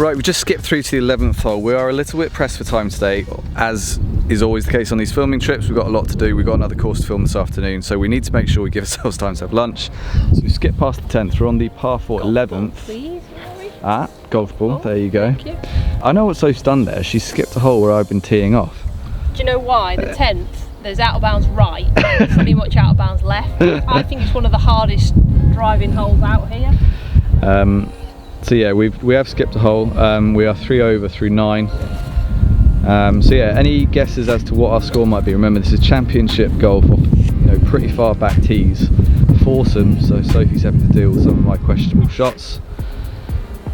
Right, we just skipped through to the 11th hole. We are a little bit pressed for time today, as is always the case on these filming trips. We've got a lot to do. We've got another course to film this afternoon, so we need to make sure we give ourselves time to have lunch. So we skip past the 10th. We're on the par 4 11th. Please, Rory. Ah, golf ball. There you go. Thank you. I know what Sophie's done there. She skipped a hole where I've been teeing off. Do you know why? The 10th, there's out of bounds right, pretty much out of bounds left. I think it's one of the hardest driving holes out here. So yeah, we have skipped a hole. We are 3 over through 9. So yeah, any guesses as to what our score might be? Remember, this is championship golf, off, pretty far back tees, foursome. So Sophie's having to deal with some of my questionable shots.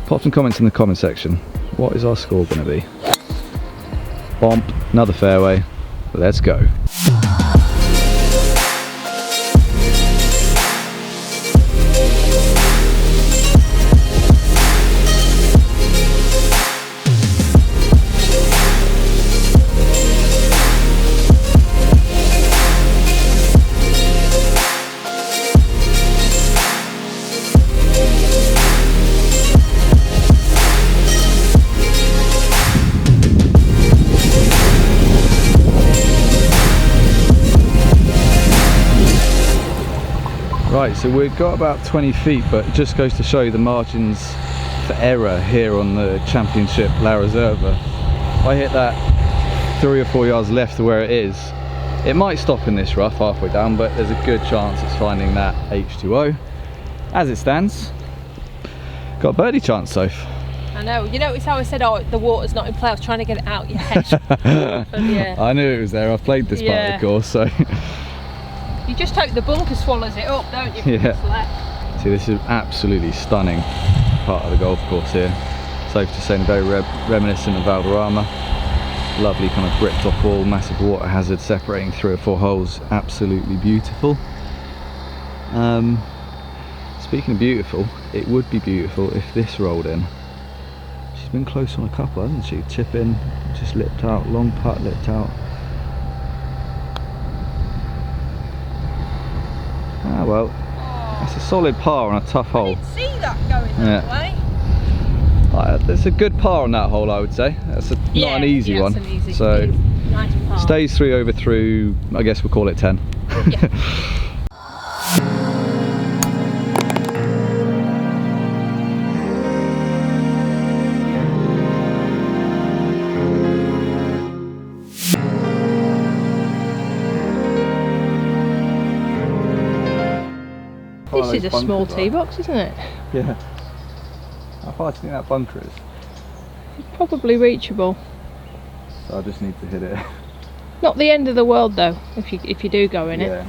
Pop some comments in the comment section. What is our score going to be? Bomp, another fairway. Let's go. Right, so we've got about 20 feet, but it just goes to show you the margins for error here on the Championship La Reserva. If I hit that 3 or 4 yards left of where it is, it might stop in this rough halfway down, but there's a good chance it's finding that H2O. As it stands, got a birdie chance, Soph. I know. You notice how I said, oh, the water's not in play? I was trying to get it out your head. But, yeah. I knew it was there. I've played this part of the course, so... You just hope the bunker swallows it up, don't you? Yeah. See, this is absolutely stunning part of the golf course here. Safe to say, very reminiscent of Valderrama. Lovely kind of bricked off wall, massive water hazard separating 3 or 4 holes. Absolutely beautiful. Speaking of beautiful, it would be beautiful if this rolled in. She's been close on a couple, hasn't she? Chip in, just lipped out, long putt lipped out. Ah well, that's a solid par on a tough hole. I didn't see that going that way. It's a good par on that hole, I would say. That's not an easy one. It's an easy, so nice par. Stays 3 over through, I guess we'll call it 10. Yeah. This is a small tee box, isn't it? Yeah. How far do you think that bunker is? It's probably reachable. So I just need to hit it. Not the end of the world though, if you do go in it. Yeah.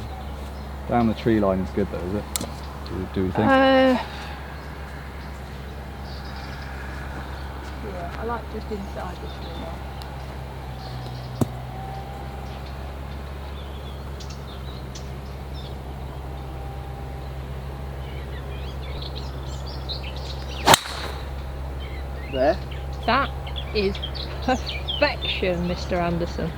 Down the tree line is good though, is it? Do we think? Yeah, I like just inside this tree line. There? That is perfection, Mr. Anderson.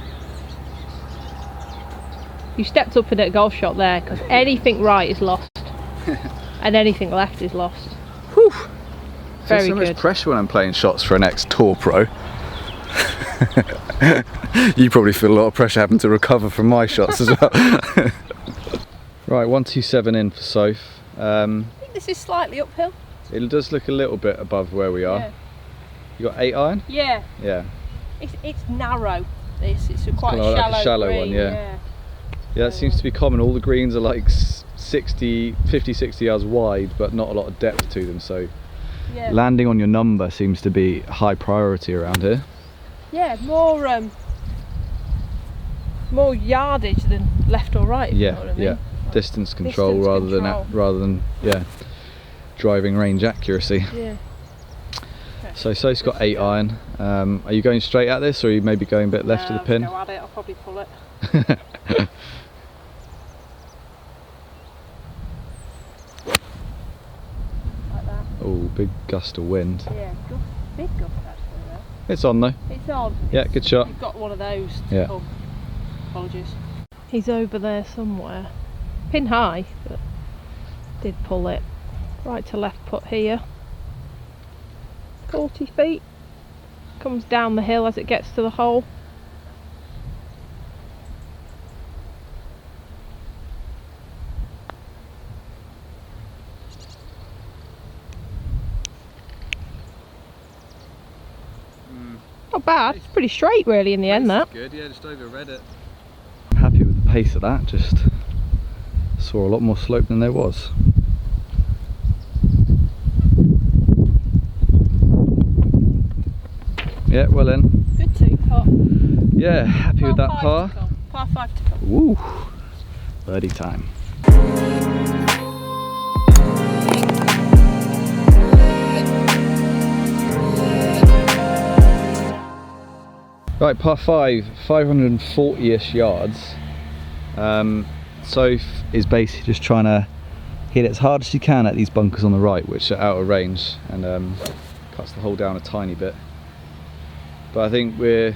You stepped up in a golf shot there, because anything right is lost and anything left is lost. Whew. Very so good. much pressure when I'm playing shots for an ex-tour pro. You probably feel a lot of pressure having to recover from my shots as well. Right, 127 in for Soph. I think this is slightly uphill. It does look a little bit above where we are. Yeah. You got 8 iron? Yeah. Yeah. It's narrow. It's quite kind of a shallow green, one, yeah. Yeah, that seems to be common. All the greens are like 50, 60 yards wide, but not a lot of depth to them. So landing on your number seems to be high priority around here. Yeah, more yardage than left or right. If you know what I mean. Yeah. Distance control rather than driving range accuracy. Yeah. So Soph's got 8 iron. Are you going straight at this, or are you maybe going a bit left of the pin? Go at it, I'll probably pull it. Like that. Oh, big gust of wind. Yeah, big gust actually though. It's on though. It's on. Yeah, good shot. You've got one of those to yeah. come. Apologies. He's over there somewhere. Pin high, but did pull it. Right to left putt here. 40 feet. Comes down the hill as it gets to the hole. Not bad, it's pretty straight really in the end that. Good, yeah, just overread it. I'm happy with the pace of that, just saw a lot more slope than there was. Yeah, well in. Good 2-putt. Yeah, happy with that par. Par 5 to come. Woo! Birdie time. Right, par 5, 540-ish yards. Soph is basically just trying to hit it as hard as she can at these bunkers on the right, which are out of range, and cuts the hole down a tiny bit. But I think we're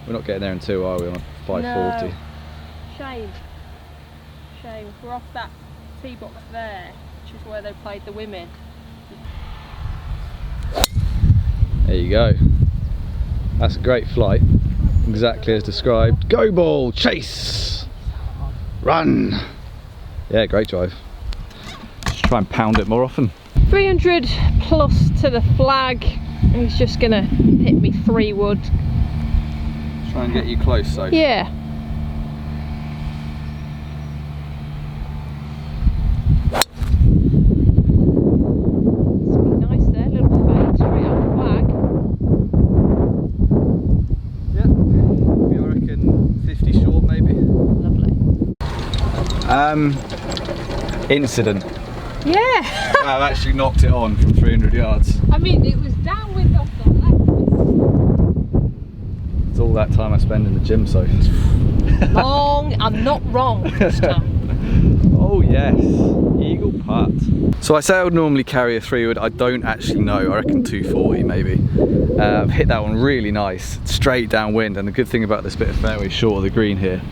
not getting there in 2, are we? On a 540. No. Shame. Shame. We're off that tee box there, which is where they played the women. There you go. That's a great flight, exactly as described. Go ball, chase, run. Yeah, great drive. Just try and pound it more often. 300 plus to the flag. He's just gonna hit me 3 wood. Try and get you close, so. Yeah. Nice there, little fade straight on the flag. Yeah, I reckon 50 short maybe. Lovely. Incident. Yeah. I've actually knocked it on from 300 yards. I mean, it was downwind off the left. It's all that time I spend in the gym, so. Long, I'm not wrong this time. Oh yes, eagle putt. So I say I would normally carry a 3-wood. I don't actually know. I reckon 240 maybe. I've hit that one really nice, straight downwind. And the good thing about this bit of fairway short of the green here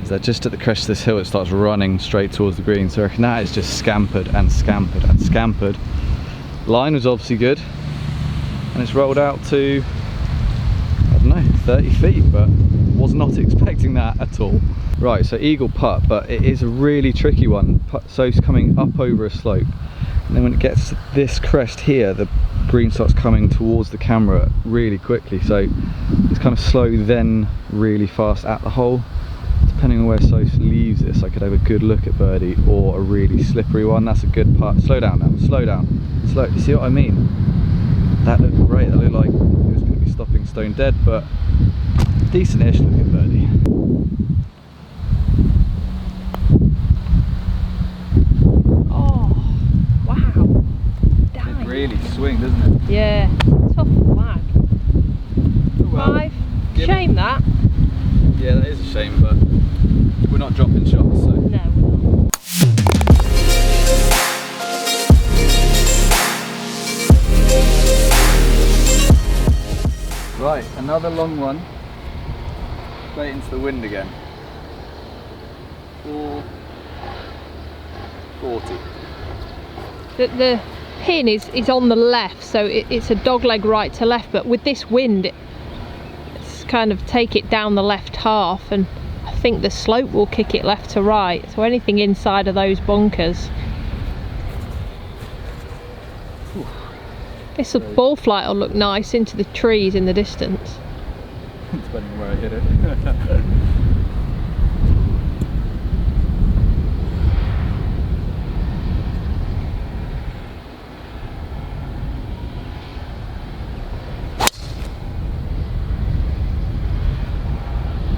is that just at the crest of this hill it starts running straight towards the green. So I reckon that is just scampered and scampered and scampered. Line was obviously good, and it's rolled out to, I don't know, 30 feet, but was not expecting that at all. Right, so eagle putt, but it is a really tricky one. So it's coming up over a slope, and then when it gets to this crest here, the green starts coming towards the camera really quickly. So it's kind of slow, then really fast at the hole. Depending on where Soph leaves this, I could have a good look at birdie or a really slippery one. That's a good putt. Slow down now, slow down. Slow, you see what I mean? That looked great. That looked like it was going to be stopping stone dead, but decent-ish look at birdie. Oh, wow. Damn. It really swings, doesn't it? Yeah, tough flag. Oh, well, 5. Shame that. Yeah, that is a shame, but we're not dropping shots, so. No, we're not. Right, another long one. Straight into the wind again. 440. The pin is on the left, so it's a dogleg right to left, but with this wind it's kind of take it down the left half, and I think the slope will kick it left to right, so anything inside of those bunkers. This ball flight will look nice into the trees in the distance. Depending on where I hit it.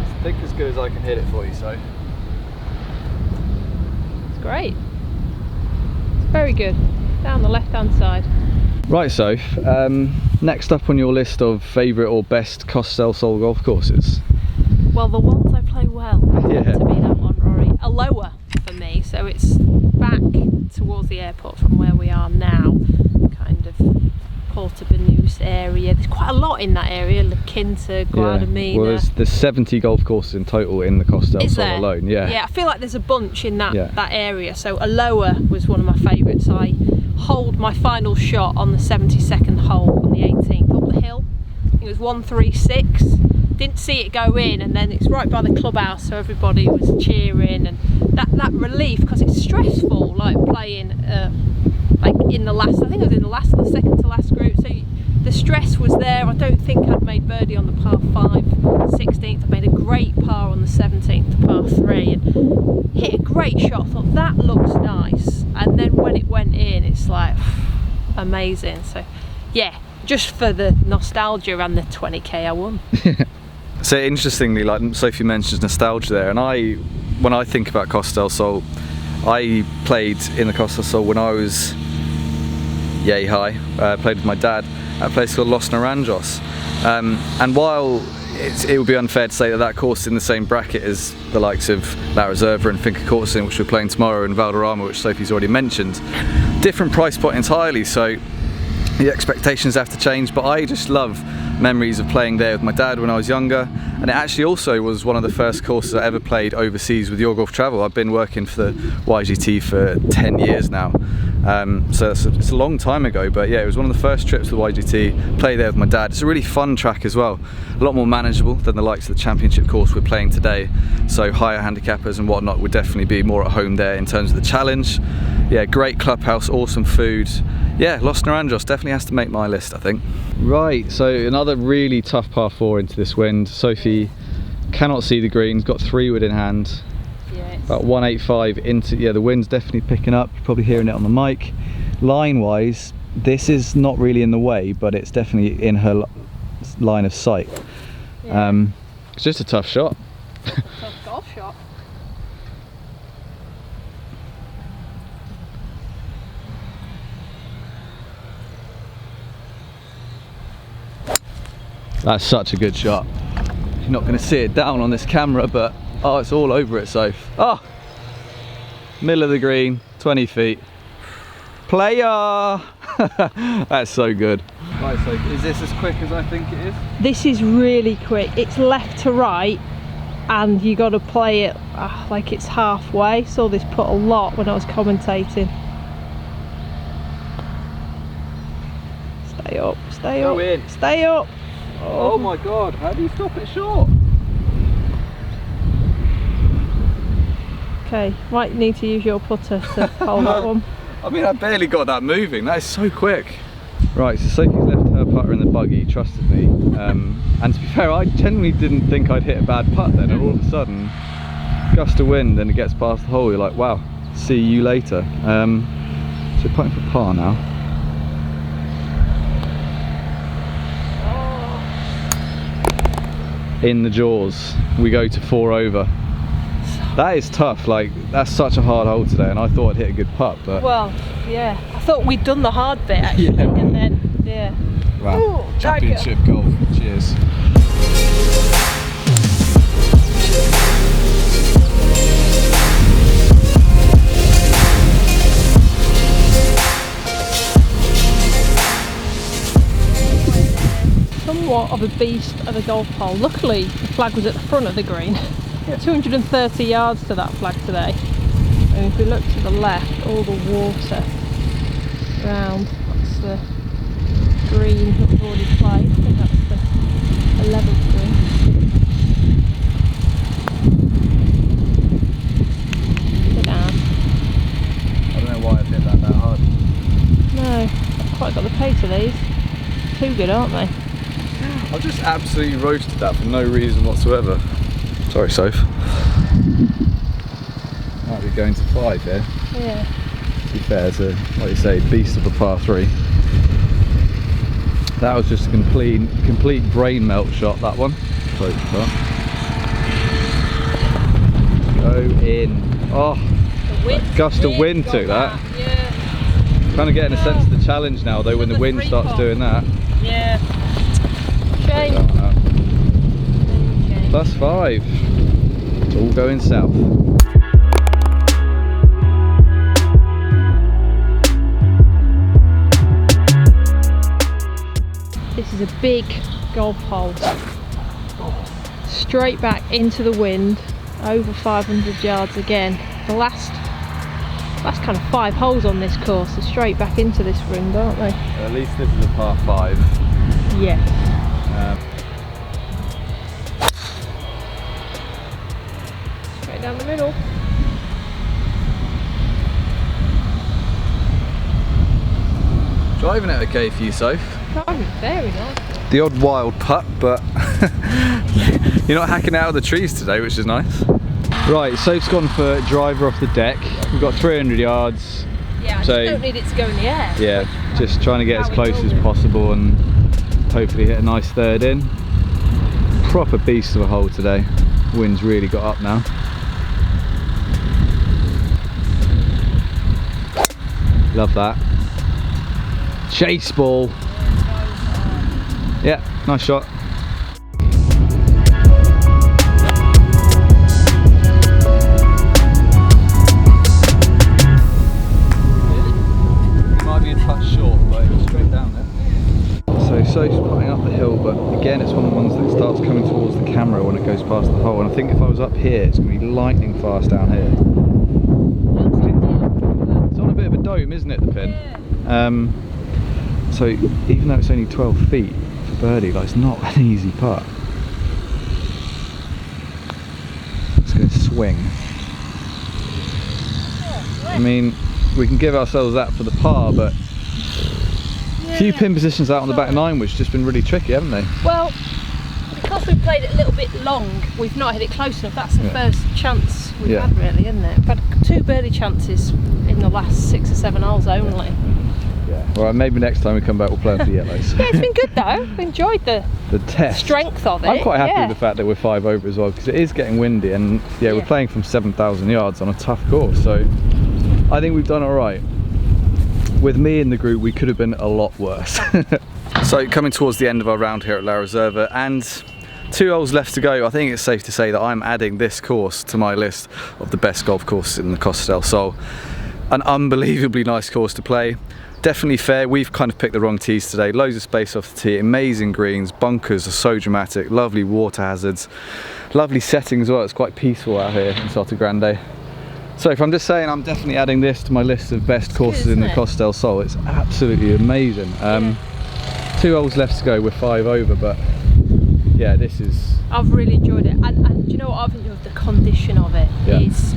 I think as good as I can hit it for you, so. It's great. It's very good. Down the left hand side. Right, Soph, next up on your list of favourite or best Cost-Sell Sol golf courses? Well, the ones I play well Yeah. to be that one, Rory. A lower for me, so it's back towards the airport from where we are now, kind of Porto Banús area. There's quite a lot in that area, La Quinta, Guadalmina. Yeah. Well, there's 70 golf courses in total in the Cost-Sell Sol alone. Yeah. Yeah, I feel like there's a bunch in that area. So a lower was one of my favourites. I holed my final shot on the 72nd hole on the 18th up the hill it was 136. Didn't see it go in, and then it's right by the clubhouse, so everybody was cheering, and that relief, because it's stressful, like playing like in the last, I think it was in the last or the second to last group, so the stress was there. I don't think I'd made birdie on the par 5, 16th. I made a great par on the 17th to par 3 and hit a great shot. I thought that looks nice, and then when it went in, it's like amazing. So yeah, just for the nostalgia and the 20k I won. So interestingly, like Sophie mentions nostalgia there, and when I think about Costa del Sol, I played in the Costa del Sol when I was yay high. Played with my dad at a place called Los Naranjos, and while it would be unfair to say that course is in the same bracket as the likes of La Reserva and Finca Corsin, which we're playing tomorrow, and Valderrama, which Sophie's already mentioned, different price point entirely, so the expectations have to change. But I just love memories of playing there with my dad when I was younger, and it actually also was one of the first courses I ever played overseas with Your Golf Travel. I've been working for the YGT for 10 years now, so it's a long time ago, but yeah, it was one of the first trips to the YGT, play there with my dad. It's a really fun track as well, a lot more manageable than the likes of the championship course we're playing today, so higher handicappers and whatnot would definitely be more at home there in terms of the challenge. Yeah, great clubhouse, awesome food. Yeah, Los Naranjos definitely has to make my list, I think. Right, so another really tough par 4 into this wind. Sophie cannot see the greens, got 3 wood in hand. Yeah, about 185 into, yeah, the wind's definitely picking up. You're probably hearing it on the mic. Line wise, this is not really in the way, but it's definitely in her line of sight. yeah. It's just a tough shot. Tough golf shot. That's such a good shot. You're not going to see it down on this camera, but oh, it's all over it, Soph. Oh, middle of the green, 20 feet. Player! That's so good. Right, so is this as quick as I think it is? This is really quick. It's left to right, and you got to play it like it's halfway. Saw this putt a lot when I was commentating. Stay up, stay Go up, in. stay up. Oh my god, how do you stop it short? Okay, might need to use your putter to hold that one. I mean, I barely got that moving. That is so quick. Right, so Sophie's left her putter in the buggy, trusted me. And to be fair, I genuinely didn't think I'd hit a bad putt then, and all of a sudden, gust of wind and it gets past the hole, you're like, wow, see you later. So putting for par now. In the jaws, we go to 4 over. That is tough, like that's such a hard hole today, and I thought I'd hit a good putt, but well, yeah, I thought we'd done the hard bit actually, yeah. And then yeah. Wow. Ooh, Championship golf. Cheers. Somewhat of a beast of a golf hole. Luckily, the flag was at the front of the green. Yeah. 230 yards to that flag today. And if we look to the left, all the water around, that's the green that we've already played. I think that's the 11th green. Sit down. I don't know why I've hit that hard. No, I've quite got the pace of these. Too good, aren't they? I've just absolutely roasted that for no reason whatsoever. Sorry, Soph. Might be going to 5 here. Yeah. To be fair, it's a, like you say, beast of a par 3. That was just a complete brain melt shot, that one. Close shot. Go in. Oh, gust of wind took that. Yeah. Kind of getting a sense of the challenge now, though, when the wind starts doing that. Yeah. Shame. +5. It's all going south. This is a big golf hole. Straight back into the wind, over 500 yards again. The last kind of 5 holes on this course are straight back into this ring, aren't they? At least this is a par 5. Yeah. Straight down the middle. Driving it okay for you, Soph? Driving very nice. The odd wild putt, but you're not hacking out of the trees today, which is nice. Right, Soph's gone for driver off the deck. We've got 300 yards. Yeah, I so, just don't need it to go in the air. Yeah, just trying to get as close as possible and hopefully hit a nice third in. Proper beast of a hole today. Wind's really got up now. Love that. Chase ball. Yeah, nice shot. Might be a touch short, but it was straight down there. So Soph's putting up the hill, but again it's one of the ones that starts coming towards the camera when it goes past the hole, and I think if I was up here it's going to be lightning fast down here. It's on a bit of a dome, isn't it, the pin? Yeah. So even though it's only 12 feet for birdie, like, it's not an easy putt. It's going to swing. I mean, we can give ourselves that for the par, but a few pin positions out on the back nine which just been really tricky, haven't they? Well, because we've played it a little bit long, we've not hit it close enough. That's the first chance we've had, really, isn't it? We've had 2 birdie chances in the last 6 or 7 holes only. Yeah, well, maybe next time we come back we'll play for yellows. Yeah, it's been good though. We've enjoyed the test. Strength of it. I'm quite happy with the fact that we're 5 over as well, because it is getting windy, and we're playing from 7,000 yards on a tough course, so I think we've done alright. With me in the group we could have been a lot worse. So coming towards the end of our round here at La Reserva, and 2 holes left to go, I think it's safe to say that I'm adding this course to my list of the best golf courses in the Costa del Sol. An unbelievably nice course to play. Definitely fair. We've kind of picked the wrong tees today. Loads of space off the tee, amazing greens, bunkers are so dramatic, lovely water hazards, lovely setting as well. It's quite peaceful out here in Soto Grande. So if I'm just saying, I'm definitely adding this to my list of best courses in the Costa del Sol. It's absolutely amazing. 2 holes left to go, we're 5 over, but yeah, this is... I've really enjoyed it, and do you know what I've enjoyed? The condition of it. It's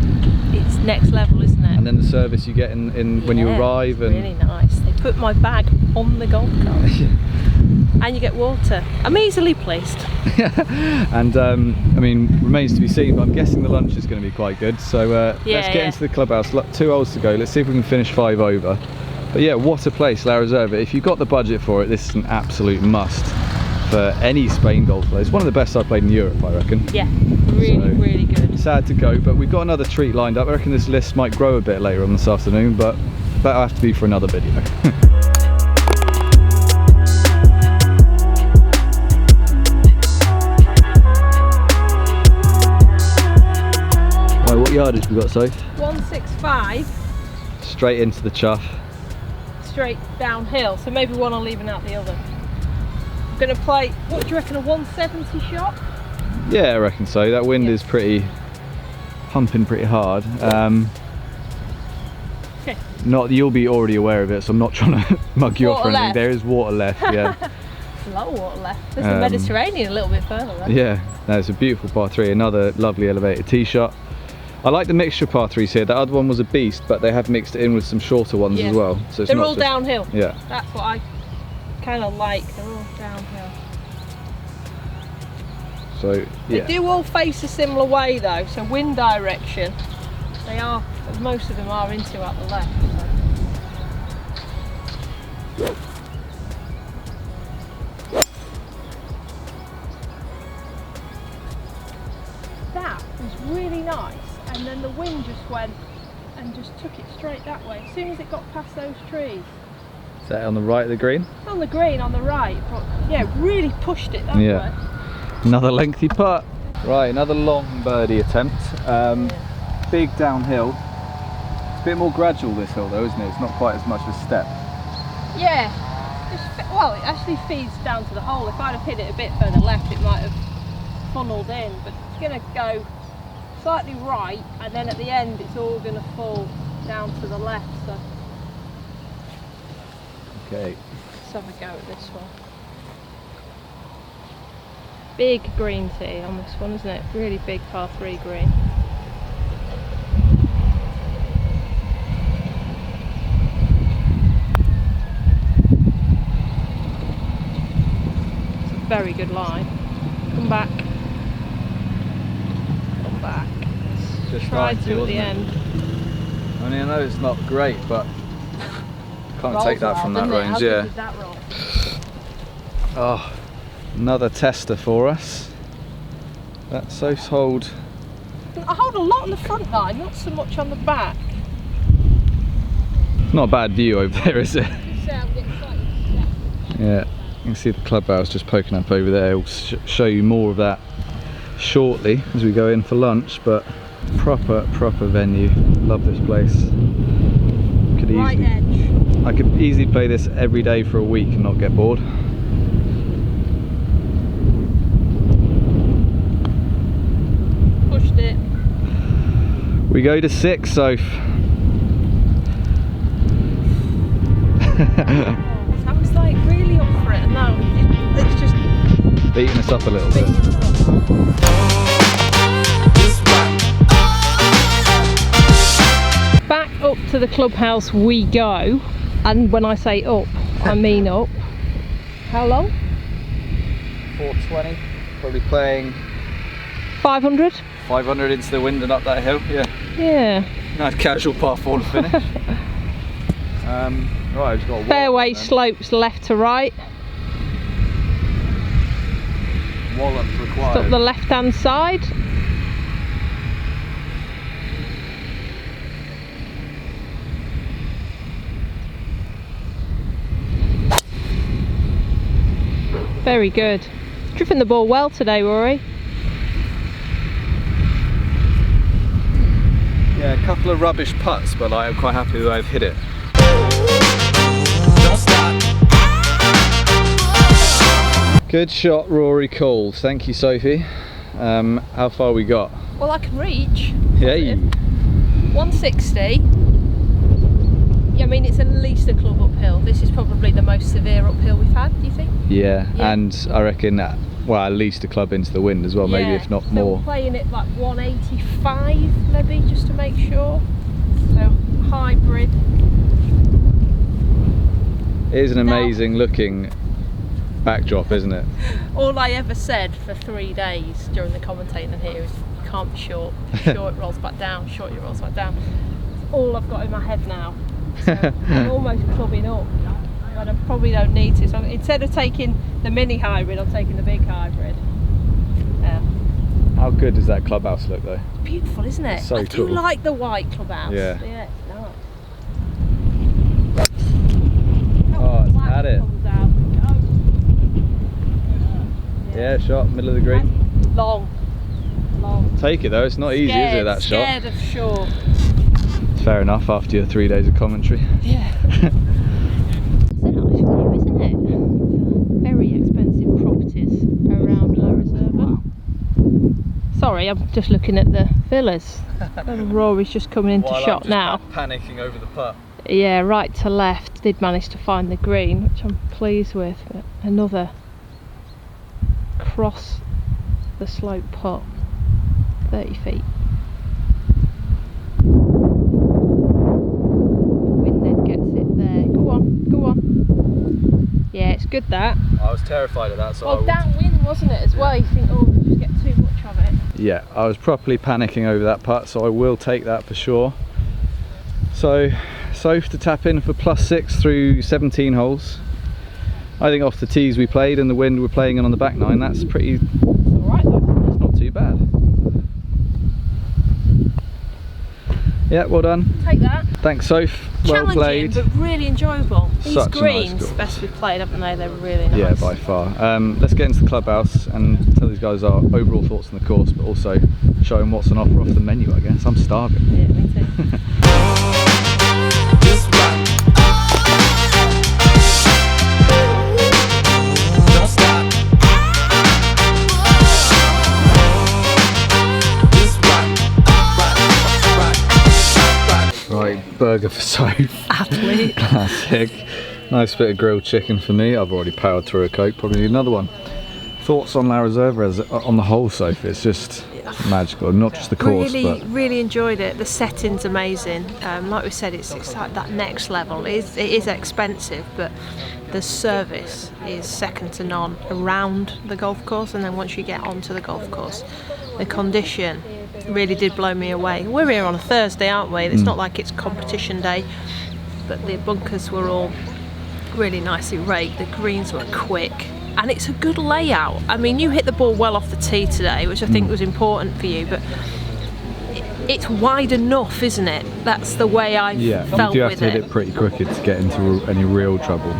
next level, isn't it? And then the service you get in when you arrive. And really nice. They put my bag on the golf cart. And you get water. I'm easily placed. And I mean, remains to be seen, but I'm guessing the lunch is going to be quite good. So let's get into the clubhouse. 2 holes to go. Let's see if we can finish 5 over. But yeah, what a place, La Reserva. If you've got the budget for it, this is an absolute must for any Spain golf player. It's one of the best I've played in Europe, I reckon. Yeah, really good. Sad to go, but we've got another treat lined up. I reckon this list might grow a bit later on this afternoon, but that'll have to be for another video. Right, what yardage have we got, Soph? 165. Straight into the chuff. Straight downhill, so maybe one I'll leaving out the other. I'm going to play, what do you reckon, a 170 shot? Yeah, I reckon so. That wind is pumping pretty hard. Okay. Not, you'll be already aware of it, so I'm not trying to mug you off or anything. There is water left, yeah. There's a lot of water left. There's the Mediterranean a little bit further left. Yeah, no, it's a beautiful par 3, another lovely elevated tee shot. I like the mixture of par 3s here. That other one was a beast, but they have mixed it in with some shorter ones as well. So it's they're all downhill. Yeah. That's what I kind of like. They're all downhill. So yeah. They do all face a similar way though. So wind direction, they are. Most of them are into at the left. So. That was really nice, and then the wind just went and just took it straight that way as soon as it got past those trees. Is that on the right of the green? On the green, on the right, but yeah, really pushed it that way. Another lengthy putt. Right, another long birdie attempt. Big downhill. It's a bit more gradual this hill though, isn't it? It's not quite as much of a step. Yeah, well, it actually feeds down to the hole. If I'd have hit it a bit further left, it might have funneled in, but it's going to go slightly right, and then at the end it's all going to fall down to the left. So okay, let's have a go at this one. Big green tee on this one, isn't it? Really big par 3 green. It's a very good line. Come back. Come back. Just Tried right to at the end. I mean, I know it's not great, but can't Rolls take that well, from that didn't it? range. How Yeah. good did that roll? Oh, another tester for us. That Soph's hold. I hold a lot on the front line, not so much on the back. Not a bad view over there, is it? Yeah, you can see the clubhouse just poking up over there. We'll show you more of that shortly as we go in for lunch, but proper venue. Love this place. Could Right easily, edge. I could easily play this every day for a week and not get bored. Pushed it. We go to 6, Soph. I was like really up for it, and now it's just Beating us up a little bit. Back up to the clubhouse we go, and when I say up, I mean up. How long? 420. Probably playing 500? 500 into the wind and up that hill. Yeah. Yeah. Nice casual par 4 to finish. Right, we've got a Fairway wallop slopes left to right. Wallop Up required. the left hand side. Very good. Driven the ball well today, Rory. Yeah, a couple of rubbish putts, but I'm quite happy that I've hit it. Don't stop. Good shot, Rory calls. Thank you, Sophie. How far we got? Well, I can reach. Yay! 160. I mean, it's at least a club uphill. This is probably the most severe uphill we've had, do you think? Yeah, Yeah. and I reckon that, well, at least a club into the wind as well, maybe Yeah, if not so more. we're playing it like 185 maybe, just to make sure. So hybrid. It is an Now- amazing looking backdrop, isn't it? All I ever said for 3 days during the commentating here is you can't be short. Short, it rolls back down. Short, it rolls back down. That's all I've got in my head now. So I'm almost clubbing up, but I probably don't need to. So instead of taking the mini hybrid, I'm taking the big hybrid. Yeah. How good does that clubhouse look though? Beautiful, isn't it? So I do cool. like the white clubhouse. Yeah. Yeah, it's nice. Oh, it's Black at it. comes out. Yeah, shot, middle of the green. Long. Take it though, it's not easy, is it, that shot? Scared of short. Fair enough after your 3 days of commentary. Yeah. It's a nice view, isn't it? Very expensive properties around La Reserva. Sorry, I'm just looking at the villas. And Rory's just coming into shot now. Panicking over the putt. Yeah, right to left. Did manage to find the green, which I'm pleased with. But another cross the slope putt, 30 feet. Wind then gets it there. Go on, go on. Yeah, it's good that. I was terrified of that, so Well, downwind wasn't it as well? You think, oh, you just get too much of it. yeah, I was properly panicking over that putt, so I will take that for sure. So, Soph to tap in for +6 through 17 holes. I think off the tees we played and the wind we're playing in on the back nine, that's pretty, It's alright though. that's not too bad. Yeah, well done. Take that. Thanks, Soph. Well Challenging, played. but really enjoyable. These Such a nice greens, course. best we've played, haven't they? They're really nice. Yeah, by far. Let's get into the clubhouse and tell these guys our overall thoughts on the course, but also show them what's on offer off the menu, I guess. I'm starving. Yeah, me too. Just rock. Don't stop. Just rock. Rock. Right, burger for Soph. Athlete. Classic. Nice bit of grilled chicken for me. I've already powered through a Coke, probably need another one. Thoughts on La Reserva as on the whole, Sophie? It's just magical, not just the course. Really enjoyed it. The setting's amazing. Like we said, it's like that next level. It is expensive, but the service is second to none around the golf course, and then once you get onto the golf course, the condition really did blow me away. We're here on a Thursday, aren't we? It's not like it's competition day, but the bunkers were all really nicely raked. The greens were quick, and it's a good layout. I mean, you hit the ball well off the tee today, which I think was important for you, but it's wide enough, isn't it? That's the way I felt with it. You do have to hit it pretty quick to get into any real trouble.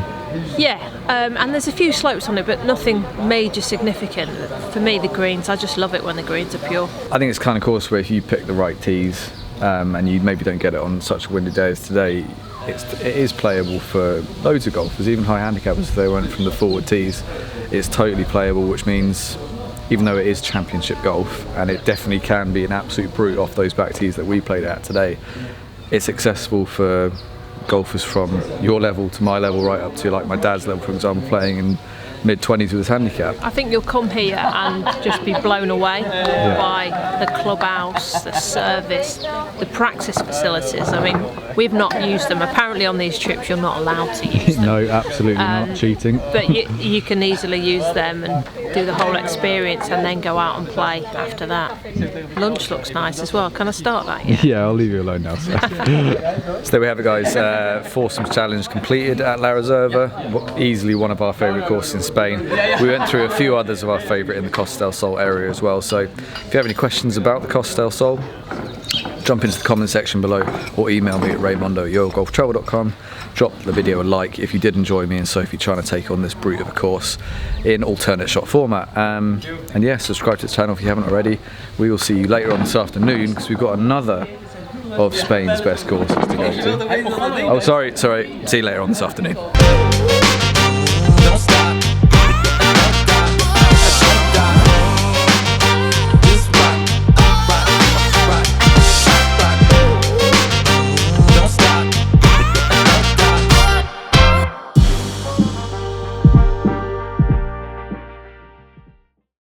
Yeah, and there's a few slopes on it, but nothing major significant. For me, the greens, I just love it when the greens are pure. I think it's the kind of course where if you pick the right tees and you maybe don't get it on such a windy day as today, it is playable for loads of golfers, even high handicappers. If they went from the forward tees, it's totally playable, which means even though it is championship golf, and it definitely can be an absolute brute off those back tees that we played at today, it's accessible for golfers from your level to my level, right up to like my dad's level, for example, playing in mid-20s with his handicap. I think you'll come here and just be blown away by the clubhouse, the service, the practice facilities. I mean, we've not used them. Apparently on these trips you're not allowed to use them. No, absolutely not. Cheating. But you can easily use them and do the whole experience and then go out and play after that. Lunch looks nice as well. Can I start that? Yeah, I'll leave you alone now. So there we have it, guys. Foursomes challenge completed at La Reserva. Easily one of our favourite courses in Spain. We went through a few others of our favourite in the Costa del Sol area as well. So if you have any questions about the Costa del Sol, jump into the comment section below or email me at raymondo@yourgolftravel.com. Drop the video a like if you did enjoy me and Sophie trying to take on this brute of a course in alternate shot format. And yeah, subscribe to the channel if you haven't already. We will see you later on this afternoon because we've got another of Spain's best courses to go to. Oh, sorry. See you later on this afternoon. Don't stop.